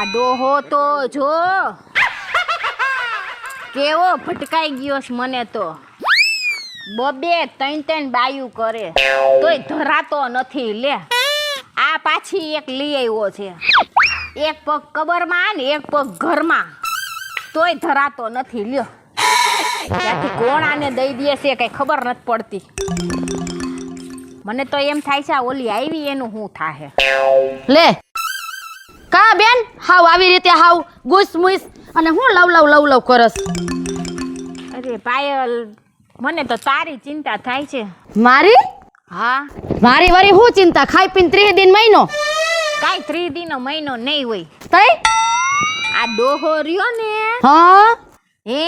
ડોહો તો જો કેવો ભટકાઈ ગયો છે મને તો. બબે ત્રણ બાયું કરે તોય ધરાતો નથી. લે આ પાછી એક લઈ આવ્યો છે, એક પગ કબરમાં ને એક પગ ઘરમાં, તોય ધરાતો નથી. લ્યો ત્યાંથી કોણ આને દઈ દે છે કઈ ખબર નથી પડતી. મને તો એમ થાય છે ઓલી આવી એનું શું થાહે. લે કા બેન હાવ આવી રીતે હાવ ગુસ મુસ અને હું લવ કરસ. અરે પાયલ, મને તો તારી ચિંતા થાય છે. મારી હા, મારી વરી હું ચિંતા? ખાઈ પીને 30 દિન મહિનો કાઈ 30 દિનો મહિનો નહીં હોય. તઈ આ ડોહો રહ્યો ને હા હે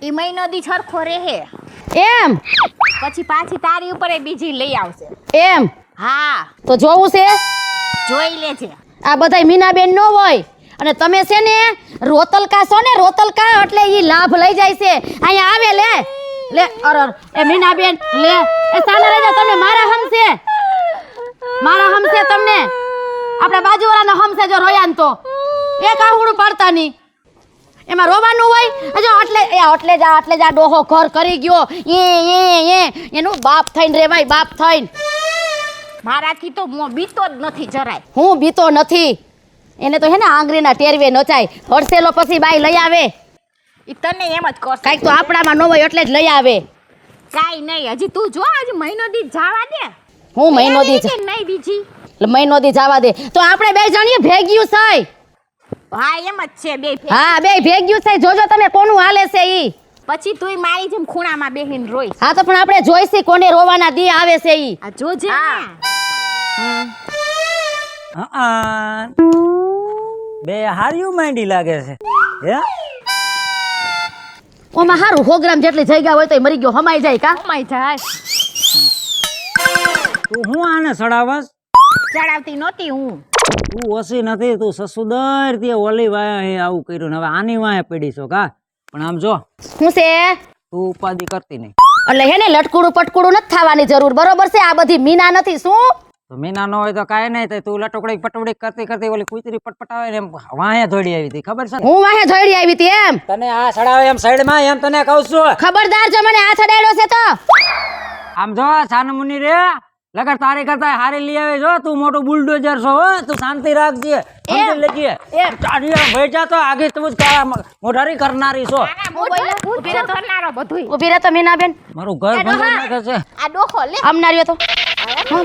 ઈ મહિનો દી સરખો રહે, એમ પછી પાછી તારી ઉપર બીજી લઈ આવશે. એમ હા તો જોવું છે. જોઈ લેજે. આ બધાય મીનાબેન નો હોય અને તમે છે ને રોતલકા છો ને, રોતલકા એટલે ઈ લાભ લઈ જાય છે. અહીંયા આવે લે લે અરર એ મીનાબેન લે એ સાના રહી જા. તમને મારા હમશે તમને આપણા બાજુવાળાના હમશે જો રોયા ને તો એક આહુડું પાડતા નહીં. એમાં રોવાનું હોય જો એટલે જા ડોહો ઘર કરી ગયો એનું બાપ થઈને રેવાય, બાપ થઈને. મારાથી તો બીતો જ નથી જરાય. હું બીતો નથી. એને તો હે ને આંગળીના ટેરવે નચાય. હડસેલો પછી બાઈ લઈ આવે. ઈ તને એમ જ કરશે. કાંઈક તો આપણામાં ન હોય એટલે જ લઈ આવે. કાઈ નહીં, હજી તું જો હજી મહિનો દી જવા દે. હું મહિનો દી નહીં બીજી મહિનો દી જવા દે તો આપણે બે જણીએ ભેગ્યું છે. હા એમ જ છે બે. હા બે ભેગ્યું છે. જોજો તમે કોનું હાલે છે ઈ. પછી તુંય મારી જેમ ખૂણામાં બેહીને રોઈ. હા તો પણ આપણે જોઈશી કોને રોવાના દી આવે છે ઈ. આ જોજે. બે હાર્યું માંડી લાગે છે. હે ઓમાં હારું પ્રોગ્રામ જેટલી જગ્યા હોય તો મરી ગયો હમાઈ જાય કા. હમાઈ જાય. તું હું આને સડાવસ? ચડાવતી નહોતી હું. તું ઓછી નથી, તું સસુદર તે ઓલી વાયા આવું કર્યું ને હવે આની વાયા પડી છો કા. પણ આમ જો શું છે તું ઉપાધિ કરતી નહીં. એટલે હે ને લટકુડું પટકુડું નથી થવાની જરૂર, બરોબર છે? આ બધી મીના નથી. શું તો મીના નો હોય તો કાંઈ નહીં થાય. તું લટકડી પટવડી કરતી ઓલી કૂતરી પટપટાવે ને એમ વાયા ધોડી આવી હતી, ખબર છે ને? હું વાહે જોડી આવી હતી એમ? તને આ સડાવે એમ સાઈડ માં એમ તને કહું છું. ખબરદાર જો મને હાથ અડાડ્યો છે તો. આમ જો સાનમુની રે લગર તારી કરતા હારી લઈ આવે. જો તું મોટું બુલડોઝર છો હો, તું શાંતિ રાખજે. સમજી લેજે ચાડિયા ભેજા તો આગે તું જ મોઢારી કરનારી છો. ઉભી રહે તો મીનાબેન. મારું ઘર ભંગાઈ નાખે છે આ ડોખો લે. આમનારીઓ તો હું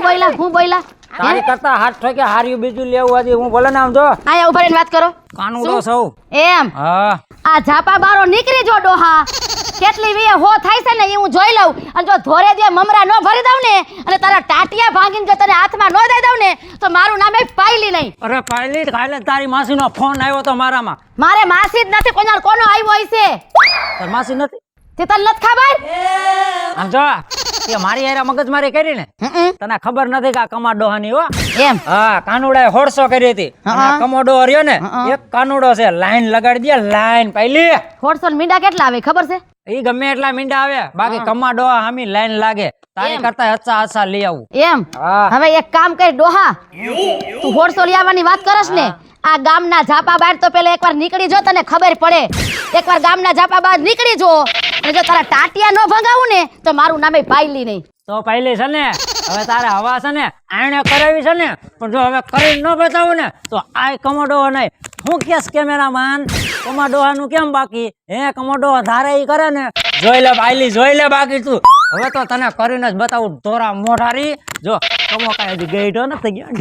બોયલા તારી કરતા હાથ ઠોકે હાર્યું બીજું લેવું હતી. હું બોલે ને આમ જો આયા ઉભા રહીને વાત કરો. કાનુડો સૌ એમ હા આ ઝાપા બારો નીકળી જો ડોહા. કેટલી વીએ હો થાય છે ને એ હું જોઈ લઉં. અને જો ધોરે દે મમરા ન ભરી દઉં ને અને તારા ટાટિયા ભાંગીને જો તને હાથમાં ન દઈ દઉં ને તો મારું નામ પાયલી નહીં. અરે પાયલી કાલે તારી માસીનો ફોન આવ્યો તો મારામાં. મારે માસી જ નથી, કોનો આવ્યો હોય છે? તાર માસી નથી તે તને નથી ખબર? આમ જો કે મારી હારે મગજમારી કરી ને તને ખબર નથી કે આ કમાડોહાની હો. એમ હા કાનુડાએ 150 કરી હતી. અને આ કમોડો રહ્યો ને એક કાનુડો છે, લાઈન લગાડી દે લાઈન. પાયલી 150 મીંડા કેટલા આવે ખબર છે? ઈ ગમે એટલા મીંડા આવે, બાકી કમાડો હામી લાઈન લાગે. તારી કરતા હચ્ચા લઈ આવું. એમ હવે એક કામ કરી ડોહા, તું 150 લઈ આવવાની વાત કરસ ને, આ ગામના ઝાપા બહાર તો પેલા એકવાર નીકળી જો, તને ખબર પડે. એકવાર ગામના ઝાપા બહાર નીકળી જો અને જો તારા ટાટિયા ન ભગાવું ને તો મારું નામે પાયલી નહીં. તો પાયલી છે ને હવે તારે હવા છે ને આણે કરાવી છે ને, પણ જો હવે કરી ન બતાવું ને તો આ કમોડો નહીં. હું કેસ કેમેરામાન કમોડોહાનું કેમ બાકી? હે કમોડો ધારે ઈ કરે ને જોઈ લે પાયલી, જોઈ લે. બાકી તું હવે તો તને કરીને જ બતાવું ધોરા મોઢારી. જો કમો કાંઈ હજી ગઈઢો નથી ગયા.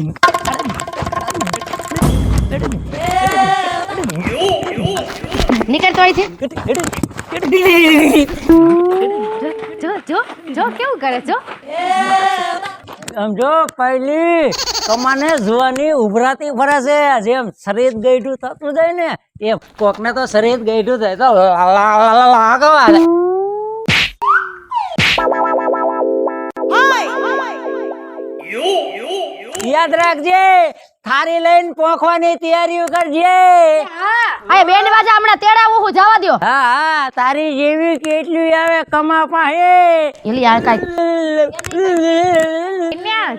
નીકળતો અહીંથી. જો કેવું કરે છો. સમજો પાયલી કમાને જોવાની ઉભરાતી ફરે છે. જેમ શરીર ગઈઢું થતું જાય ને એમ કોકને તો શરીર ગઈઢું થાય તો લાગવા. યાદ રાખજે, થારી લઈને પોખવાની તૈયારી કરજે. હા બેન્ડ વાજા હમણાં તેડાવું હું, જવા દ્યો. હા હા તારી જેવી કેટલી આવે કમા પાસે. એલી આ કાઈ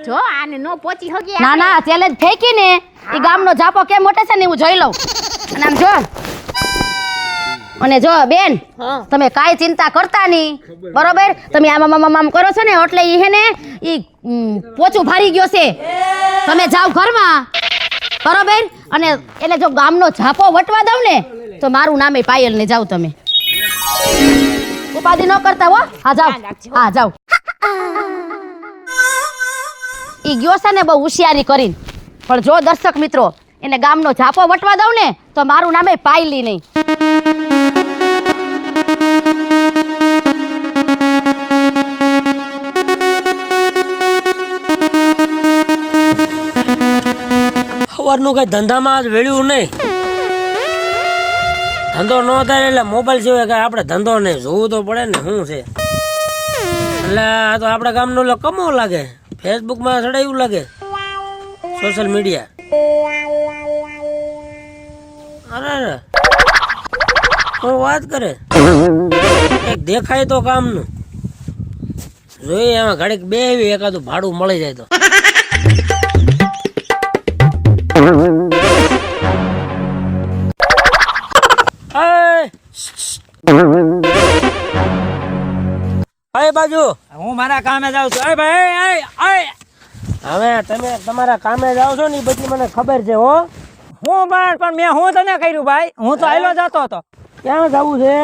જો આને નો પહોંચી હગી. ના ચેલેન્જ ફેંકી ને એ ગામનો ઝાપો કેમ મોટે છે ને હું જોઈ લઉં. અને આમ જો અને જો બેન તમે કાંઈ ચિંતા કરતા નહીં બરોબર તમે આમ કરો છો ને એટલે ઈ હે ને ઈ પોચું ભારી ગયો છે તમે જાઓ ઘરમાં બરોબર અને એટલે જો ગામનો ઝાપો વટવા દઉં ને તો મારું નામે પાયલ ને જાઓ તમે ઉપાધિ ન કરતા હો હા જાઓ ઈ ગયો છે ને બહુ હોશિયારી કરીને પણ જો દર્શક મિત્રો એને ગામનો ઝાપો વટવા દઉં ને તો મારું નામે પાયલી નહીં સવારનું કઈ ધંધામાં આજ વેળ્યું નહીં ધંધો ન થાય એટલે મોબાઈલ સિવાય કઈ આપણે ધંધો નહીં જોવું તો પડે ને શું છે એટલે આ તો આપણા ગામનો કમો લાગે ફેસબુકમાં ચડાયું લાગે સોશિયલ મીડિયા અરે કોઈ વાત કરે એક દેખાય તો કામનું જોઈએ એમાં ઘડીક બે એકાદું ભાડું મળી જાય તો બાજુ હું મારા કામે જાઉં છું એ ભાઈ હવે તમે તમારા કામે જાઓ છો ને એ બધી મને ખબર છે હો હું પણ મેં હું તને કર્યું ભાઈ હું તો આયલો જતો હતો ક્યાં જવું છે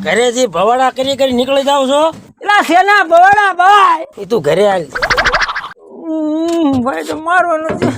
ઘરેથી ભવાડા કરી કરી નીકળી જાવ છો એલા સેના બવાડા ભાઈ એ તું ઘરે હાલ ભાઈ તો મારવાનું છે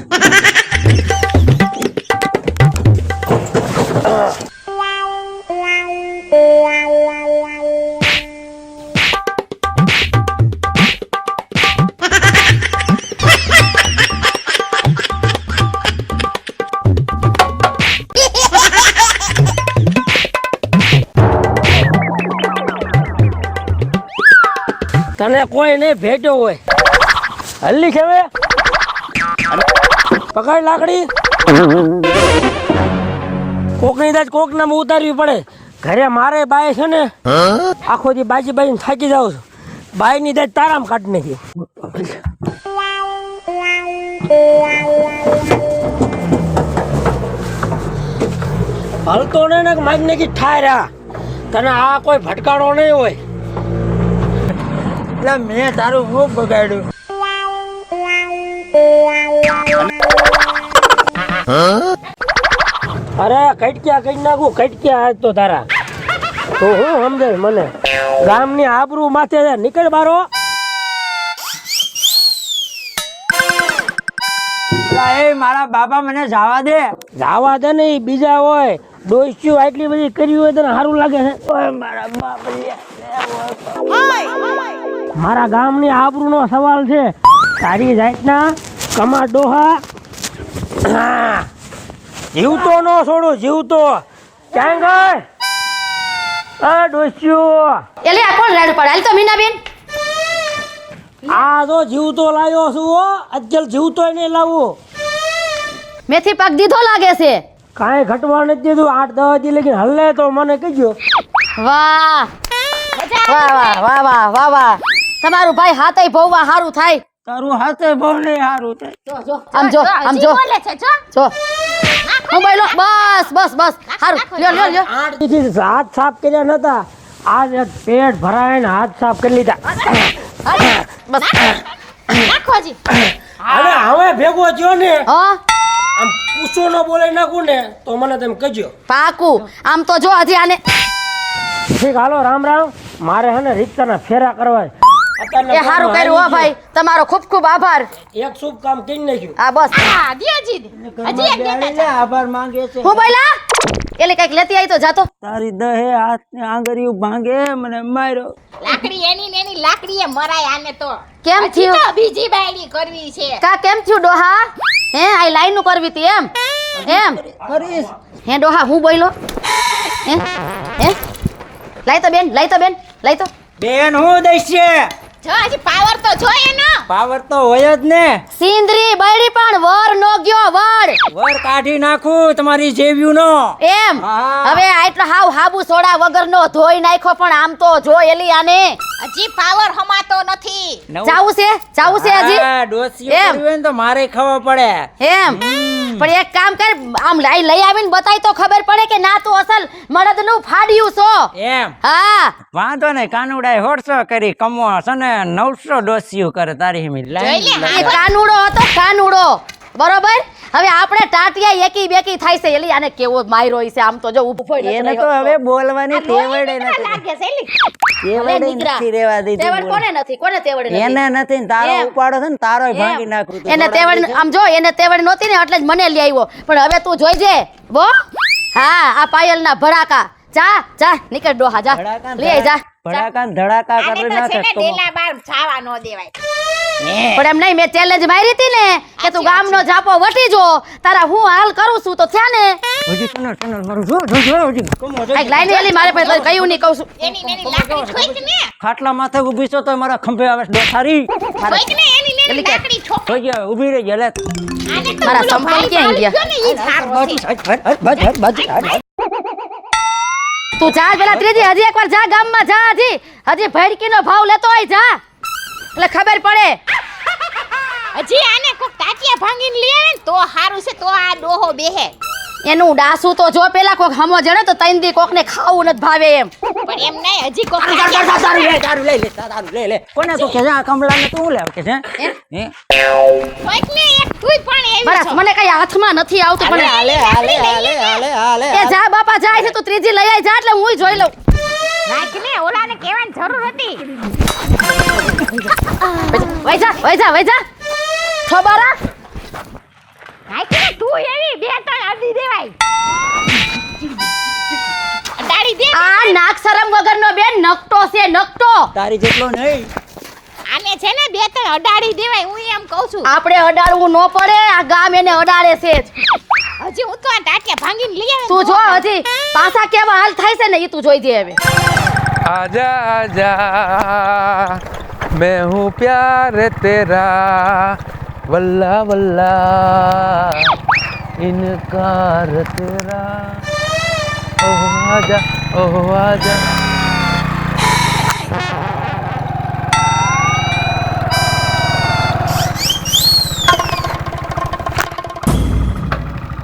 તને કોઈ નહીં ભેટ્યો હોય હલ્લી ખેવે પકડ લાકડી કોકની દાજ કોક નામ ઉતારવી પડે ઘરે મારે બાય છે ને આખો દી બાજી બાજી થાકી જાવ છું બાય ની દાજ તારામ કાઢી નાખી હલતો નહીં ને મારી નાખી ઠાર્યા તને આ કોઈ ભટકાણો નહીં હોય એટલે મેં તારું ખૂબ બગાડ્યું અરે કટક્યા કઈ નાખું કટક્યા આજ તો તારા તો હું સમજે મને ગામની આબરૂ માથે નીકળ બારો એ મારા બાપા મને જવા દે જાવા દે ને ઈ બીજા હોય ડોસ્યું આટલી બધી કરી હોય તને સારું લાગે છે ઓય મારા બાપ મારા ગામની આબરૂનો સવાલ છે તારી જાતના કમા ડોહા જીવતો ન છોડો જીવતો ક્યાં ગઈ આ ડોસ્યું એટલે આ કોણ રાડું પાડે હાલ તો મીનાબેન આ તો જીવતો લાવ્યો છું હો અજલ જીવતો નહીં લાવું મેથી પાક દીધો લાગે છે કાંઈ ઘટવા નથી દીધું 8-10 દી લગી હલ્લે તો મને કહેજો વાહ વાહ વાહ વાહ વાહ વાહ વાહ તમારું ભાઈ હાથે ભોવા હારું થાય તારું હાથે બહુ નહીં સારું થાય આમ જો આમ જો બોલે છે જો જો મોબાઈલ બસ બસ બસ હારું લ્યો લ્યો લ્યો 8 દી હાથ સાફ કર્યા નતા આજ પેટ ભરાઈને હાથ સાફ કરી લીધા બસ નાખો જી અને હવે ભેગો થયો ને હા આમ પૂછો ન બોલે નાખું ને તો મને તેમ કહેજો પાકું આમ તો જો હજી આને ઠીક હાલો રામ રામ મારે હે ને રીતના ફેરા કરવા એ હારું કર્યું હો ભાઈ તમારો ખૂબ ખૂબ આભાર એક શુભ કામ કરી નાખ્યું આ બસ હા દિયાજી હજી એક દેતા છે આભાર માંગે છે હું બોલા એટલે કઈક લેતી આવી તો જાતો તારી દહે હાથની આંગળીઓ ભાંગે મને માર્યો લાકડી એની ને એની લાકડીએ મરાય આને તો કેમ હજી થયું? તો બીજી બાયડી કરવી છે કા કેમ થયું ડોહા હે આ લાઈન નું કરવી હતી એમ એમ કરીશ હે ડોહા હું બોલ્યો હે હે લાઈ તો બેન લઈ તો બેન હું દઈશ છે જો હજી પાવર તો જો એનો. પાવર તો હોય જ ને સિંદરી બૈડી પણ વર નો ગયો વર વર કાઢી નાખું તમારી જેવ્યું નો એમ હા. હવે આટલો હાવ હાબુ સોડા વગરનો ધોઈ નાખ્યો પણ આમ તો જો એલી આને હજી પાવર હમાતો નથી. જાવું છે હજી હા, ડોસીઓ એમ. કરવી હોય ને તો મારે ખબર પડે એમ પણ એક કામ કર આમ લઈ આવીને બતાય તો ખબર પડે કે ના તું અસલ મરદનું ફાડ્યું છો એમ હા વાંધો નહીં કાનુડાએ 150 કરી કમો છે ને 900 ડોસીઓ કરે તારી હિમી જોઈ લે, એ કાનુડો હતો કાનુડો બરોબર હવે આપણે ટાટિયા એકી બેકી થાય છે એલી આને કેવો માયરો છે આમ તો જો ઊભો એને તો હવે બોલવાની તેવડે આ નથી લાગે છે એલી. તેવડે નથી રેવા દીધી તેવડ કોને નથી કોને તેવડ નથી એને નથી ને તારો એમ. ઉપાડો છે ને તારોય એમ. ભાંગી નાખું તું એને થોડા તેવડ આમ જો એને તેવડ નહોતી ને એટલે જ મને લઈ આવ્યો પણ હવે તું જોઈજે બો હા આ પાયલના ભડાકા જા નીકળ ડોહા જા ધડાકા લઈ આઈ જા ભડાકા ને ધડાકા આને કરી તો છે નાખે ને તો ડેલા બાર જાવા ન દેવાય. પણ એમ નહીં મેં ચેલેન્જ મારી હતી ને કે તું ગામનો જાપો વટી જો તારા હું હાલ કરું છું તો થયા ને હજી ટનલ મારું જો હજી કમો જો આ લાઈન એલી મારે પાસે કયું નહીં કહું છું એની નેની લાકડી ઠોક ને. ખાટલા માથે ઊભી છો તો મારા ખંભે આવે છે ડોસારી ઠોક ને એની નેની એલી કે- લાકડી ઠોક. તો ગયા ઊભી રહી ગયા લે આને તો મારા બોલો સંપલ ભાઈ ક્યાં ગયા? ગયો ને ઈ જ હારું છે. તું જા પેલા ત્રીજી હજી એકવાર જા ગામમાં જા હજી ભડકીનો ભાવ લેતો હોય જા એટલે ખબર પડે હજી આને કોક તાટિયા ભાંગીને લઈ આવે ને તો હારું છે તો આ ડોહો બેહે. એનું ડાસું તો જો પેલા કોક હમો જણે તો તૈન દી કોકને ખાવું નથી ભાવે એમ પણ એમ નહીં હજી કોક તાટિયા દારૂ લઈ લે કોને તું કે છે આ કમલાને તું લે કે છે હે ઠોક ને એક તુંય પણ એવી બરાબર છો. મને કઈ હાથમાં નથી આવતું પણ હાલે એ જા બાપા જાય છે તું ત્રીજી લઈ આઈ જા એટલે હુંય જોઈ લઉં નાખ ને ઓલાને કહેવાની જરૂર હતી. વઈ જા ખબરા નાખ ને તું એવી બે ત્રણ અડી દેવાય. અડાડી દે. આ નાક શરમ વગરનો બેન નકટો છે નકટો તારી જેટલો નહીં આને છે ને બે ત્રણ અડાડી દેવાય હું એમ કહું છું. આપણે અડાડવું ન પડે આ ગામ એને અડાડે છે જ હજી હું તો આ તાટિયા ભાંગીને લઈ આવે ને તું તો જો હજી પાછા કેવા હાલ થાય છે ને એ તું જોઈ દે હવે आजा आजा मैं हूँ प्यार तेरा वल्ला वल्ला इनकार तेरा ओह आजा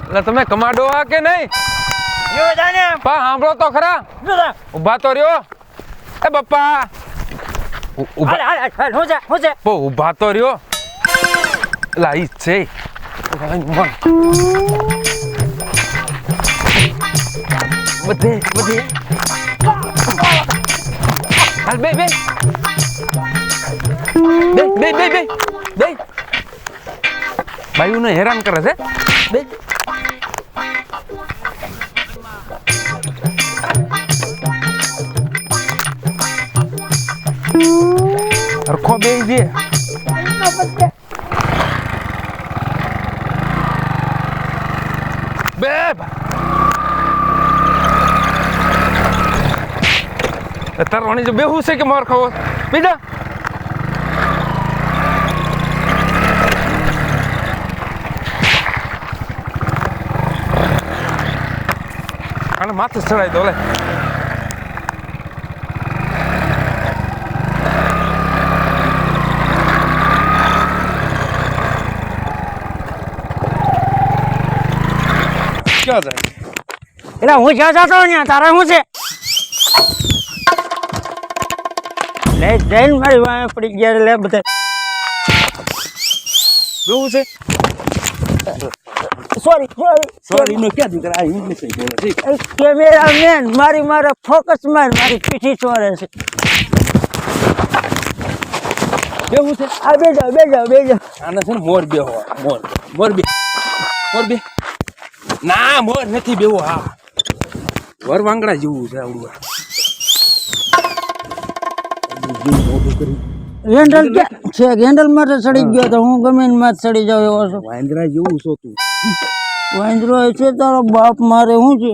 એટલે તમે કમાડો આ કે નહીં યો જાને પા સાંભળો તો ખરા ઊભા તો રહ્યો એ બપ્પા હાલ હું છે બહુ ઊભા તો રહ્યો લા ઈ છે બધે હાલ બે બાયુને હેરાન કરે છે બે હરખો બે જે બે તારવાની જો બેહું છે કે માર ખાવો બીજા આને માથે ચડાઈ દો લે ક્યાં જાય એટલે હું જ્યાં જતો ને તારે શું છે લે જઈને મારી વાંહે પડી ગયા લે બધા બેહું છે સોરી નો ક્યાં દીકરા ઇંગ્લિશ બોલે છે કેમેરામેન મારા ફોકસ મારી પીઠી ચોરે છે બેહું છે આ બેજો આને છે ને મોર બેહો મોર બે ના મોર નથી બેહો હા વર વાંગડા જેવું છે આવડું હેન્ડલ છે હેન્ડલ માં ચડી ગયો તો હું ગમે માં ચડી જાવ એવો છું વાંદરા જેવું છો તું વાંદરો છે તારો બાપ મારે શું છે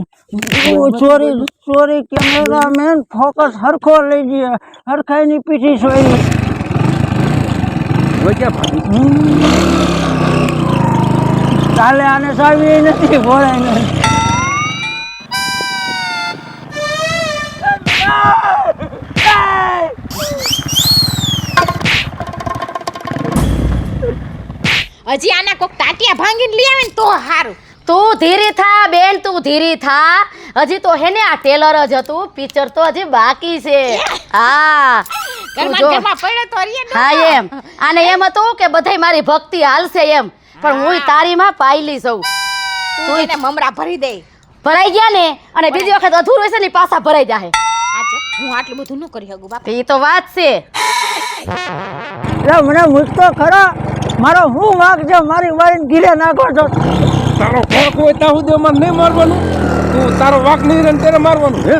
સોરી સોરી કેમેરામેન ફોકસ હરખો લઈ ગયા હરખાઈની પીઠી સોઈ હવે ક્યાં ભાગી કાલે આને સાવી નથી ભોળાય નહીં હજી આના કોક ટાટિયા ભાંગીને લઈ આવે ને તો સારું. તું ધીરી થા બેન, તું ધીરી થા. હજી તો હે ને આ ટેલર જ હતું, પિક્ચર તો હજી બાકી છે. હા તું ઘરમાં જો. ઘરમાં પડ્યો તો રીએ હા એમ આને એમ હતું કે બધાય મારી ભક્તિ હાલશે એમ, પણ હું તારીમાં પાયલી સૌ તું એને મમરા ભરી દે. ભરાઈ ગયા ને, અને બીજી વખત અધૂરું હશે ને ઈ પાછા ભરાઈ જાહે. આજો હું આટલું બધું ન કરી શકું બાપા. ઈ તો વાત છે. મને મૂકતો ખરો મારો હું વાંક છે મારી વાળીને ગીરે નાખો છો તારો વાંક હોય ત્યાં સુધી અમારે નહીં મારવાનું તું તારો વાંક નહીં રહે ને ત્યારે મારવાનું હે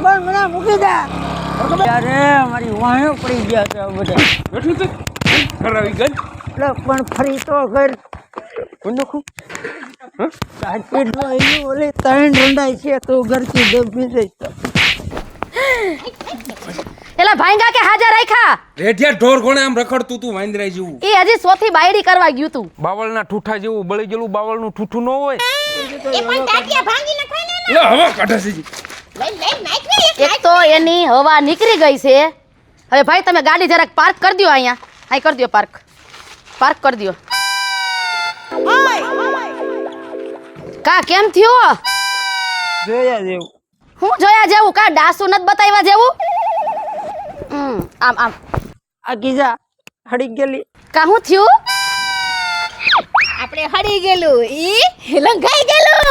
પણ મને મૂકી દે અરે મારી વાંહે પડી ગયા છે આ બધા બેઠું છે કરાવી ગઈ એટલે પણ ફરી તો ઘર કોણ નાખું સાચી ડોહી ઓલી ત્રણ રંડાઈ છે તો ઘરથી દબી જઈશ તો એલા ભાઈંગા કે હાજર રાખ્યા રેઠિયા ઢોર કોણે આમ રખડતું તું વાંદરાઈ જેવું ઈ હજી સોથી બાયડી કરવા ગયું તું. બાવળના ઠૂઠા જેવું બળી ગયેલું બાવળનું ઠૂઠું ન હોય એ પણ ટાટિયા ભાંગી નાખવાય ને. લે હવા કાઢે છે લઈ નાખ ને એક. એક તો એની હવા નીકળી ગઈ છે. હવે ભાઈ તમે ગાડી જરાક પાર્ક કરી દો અહીંયા. અહીં કરી દો પાર્ક કરી દો. કા કેમ થયો? જોયા જેવું હું જોયા જેવું કા ડાસુ નત બતાવ્યા જેવું? આમ આમ આ કીજા હડી ગયેલી કા હું થયું? આપણે હરી ગયેલું ઈ લંઘાઈ ગયેલું.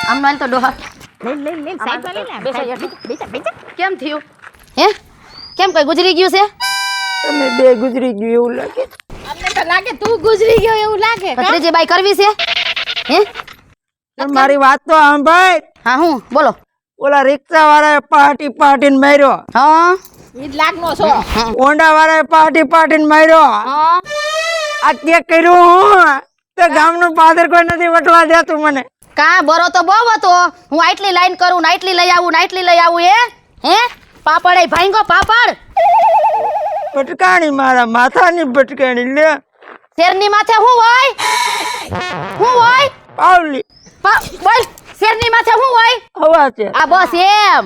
આમ માલ તો ડોહા લઈ સાઈડ પર લઈ લે. બેટા. કેમ થયું? હે કેમ કઈ ગુજરી ગયું છે? તમે બે ગુજરી ગયું એવું લાગે અમને તો લાગે તું ગુજરી ગયો એવું લાગે. ભત્રીજી બાઈ કરવી છે? હે પણ મારી વાત તો સાંભળ હા હું બોલો. ઓલા રિક્ષા વાળાએ પાટીને માર્યો હા ઈ જ લાગનો છો. ઓંડા વાળાએ પાટીને માર્યો હા આ તે કર્યું હું તો ગામનું પાદર કોઈ નથી વટવા દેતું મને કા બરો તો બહુ હતો. હું આટલી લાઈન કરું ને આટલી લઈ આવું હે પાપડ એ ભાંગો પાપડ ભટકાણી મારા માથાની ભટકાણી લે શેરની માથે હું હોય પાવલી બોલ શેરની માથે હું હોય? હવા છે આ બસ એમ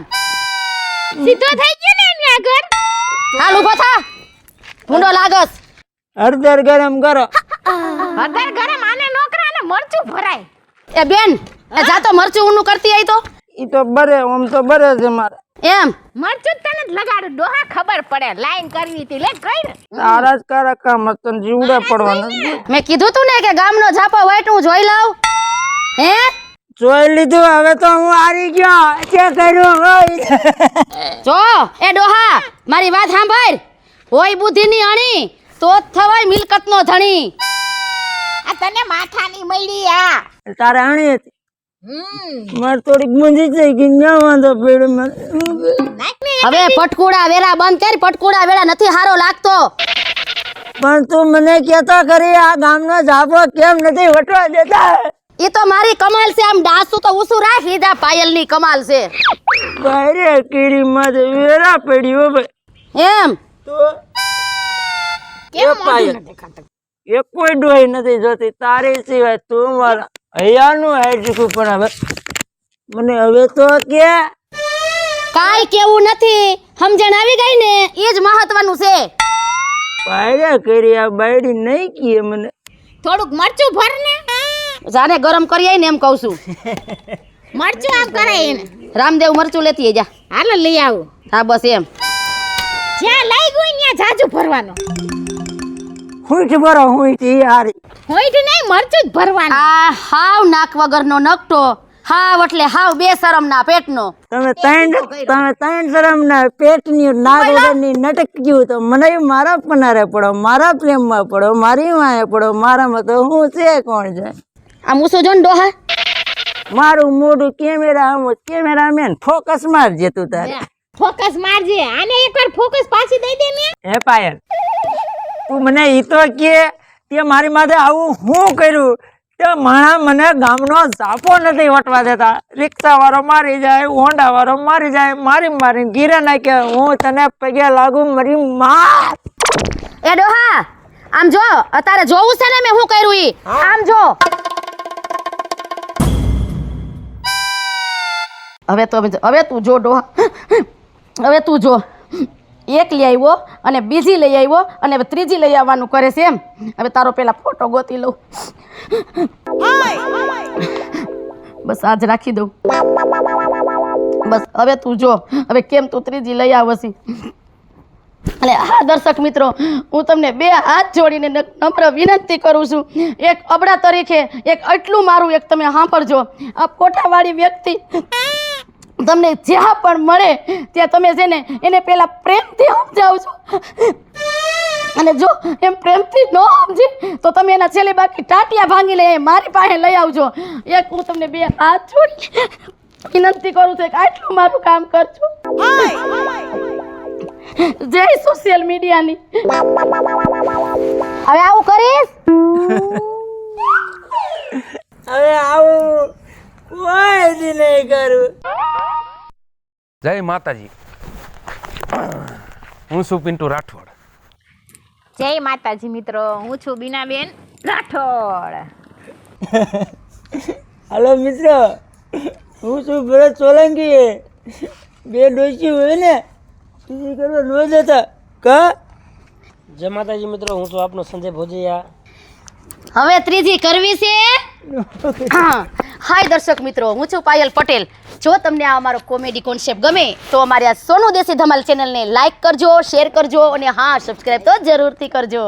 સીધો થઈ ગયો ને એની આગળ. હાલ ઊભો થા ભૂંડો લાગસ. હળદર ગરમ કરો હળદર ગરમ આને નોકરા ને મરચું ભરાય. એ બેન એ જા તો મરચું ઊનું કરતી આઈ તો ઈ તો બરે આમ તો બરે છે મારે એમ મરચું તને જ લગાડું ડોહા ખબર પડે. લાઈન કરવી હતી લે કર. તારા જ કારા કામ તને જીવડે પડવાના મેં કીધું તું ને કે ગામનો ઝાપો વાઈટ હું જોઈ લઉં. હે જોઈ લીધું હવે તો હું હારી ગયો છે કર્યું હોય જો એ ડોહા મારી વાત સાંભળ. હોય બુદ્ધિની અણી તો જ થવાય મિલકતનો ધણી. આ તને માથાની મળી આ. તારે આણી હતી મારે થોડીક મૂંઝી થઈ ગઈ ન્યા વાંધો પડ્યો મને નાખ ને. હવે પટકુડા વેરા બંધ કર. પટકુડા વેરા નથી હારો લાગતો. પણ તું મને કહેતો કરી આ ગામનો ઝાપો કેમ નથી વટવા દેતા ઈ તો મારી કમાલ છે. આમ ડાસુ તો ઉસુ રાખ લીધા પાયલની કમાલ છે બારે કીડી માં વેરા પડ્યો ભાઈ એમ. તો કેમ એ પાયલ એ કોઈ ડોહી નથી જોતી તારી સિવાય તું મારા હૈયાનું હાઈડ્રીકું પણ હવે મને હવે તો કે કાઈ કેવું નથી. સમજણ આવી ગઈ ને એ જ મહત્વનું છે. પાયરા કરી આ બાયડી નહીં કીએ મને થોડુંક મરચું ભર ને. જાને ગરમ કરી આઈ ને એમ કહું છું. મરચું આમ કરાય એને. રામદેવ મરચું લેતી જા. હાલો લઈ આવું. હા બસ એમ. જ્યાં લઈ ગયું ત્યાં જાજુ ભરવાનું. હું જ બરો હું ઈ હારી હોય તો નહીં મરચું જ ભરવાનું. આ હાવ નાક વગરનો નકટો હાવ એટલે હાવ બેશરમના પેટનો. તમે ત્રણ શરમના પેટની નાક વગરની નટક્યું તો મને મારા પનારે પડો મારા પ્રેમમાં પડો મારી માએ પડો મારામાં તો હું છે કોણ છે આ મૂસો જો ને ડોહા મારું મોઢું કેમેરામેન ફોકસ મારજે તું તારે. ફોકસ મારજે આને એકવાર ફોકસ પાછી દઈ દે ને. હે પાયલ, તું મને ઈ તો કે તે મારી માથે આવું હું કર્યું તે માણા મને ગામનો સાપો નથી વટવા દેતા. રિક્ષા વાળો મારી જાય, હોન્ડા વાળો મારી જાય, મારીને ઘીરે નાખે. હું તને પગે લાગુ મરી માર. એ ડોહા આમ જો, અત્યારે જોવું છે ને મેં શું કર્યું ઈ. આમ જો. હવે તું જો ડોહા, હવે તું જો. એક લઈ આવ્યો અને બીજી લઈ આવ્યો અને હવે ત્રીજી લઈ આવવાનું કરે છે એમ. હવે તારો પેલા ફોટો ગોતી લઉં. બસ આજ રાખી દઉં. બસ હવે તું જો, હવે કેમ તું ત્રીજી લઈ આવશી. અને હા દર્શક મિત્રો, હું તમને બે હાથ જોડીને નમ્ર વિનંતી કરું છું. એક અબડા તરીકે એક એટલું મારું એક તમે સાંભળજો. આ કોઠાવાળી વ્યક્તિ તમને જ્યાં પણ મળે ત્યાં તમે છે ને એને પહેલા પ્રેમથી સમજાવજો. અને જો એમ પ્રેમથી ન સમજે તો તમે એના છેલ્લે બાકી ટાટિયા ભાંગી લઈ મારી પાસે લઈ આવજો. એક હું તમને બે હાથ જોડી વિનંતી કરું છું કે આટલું મારું કામ કરજો. જય સોશિયલ મીડિયાની. હવે આવું કરીશ. હવે આવું કોઈ દી નહીં કરું. જય માતાજી. હું છું પિન્ટુ રાઠોડ. જય માતાજી મિત્રો, હું છું બીનાબેન રાઠોડ. હાલો મિત્રો, હું છું ભરત સોલંકી. બે ડોસી હોય ને બીજી કરવા ન જતા કા. જય માતાજી મિત્રો, હું છું આપનો સંજય ભોજિયા. હવે ત્રીજી કરવી છે. હાય દર્શક મિત્રો, હું છું પાયલ પટેલ. જો તમને આ અમારો કોમેડી કોન્સેપ્ટ ગમે તો અમારી આ સોનુ દેશી ધમાલ ચેનલને લાઈક કરજો, શેર કરજો અને હા સબસ્ક્રાઈબ તો જરૂરથી કરજો.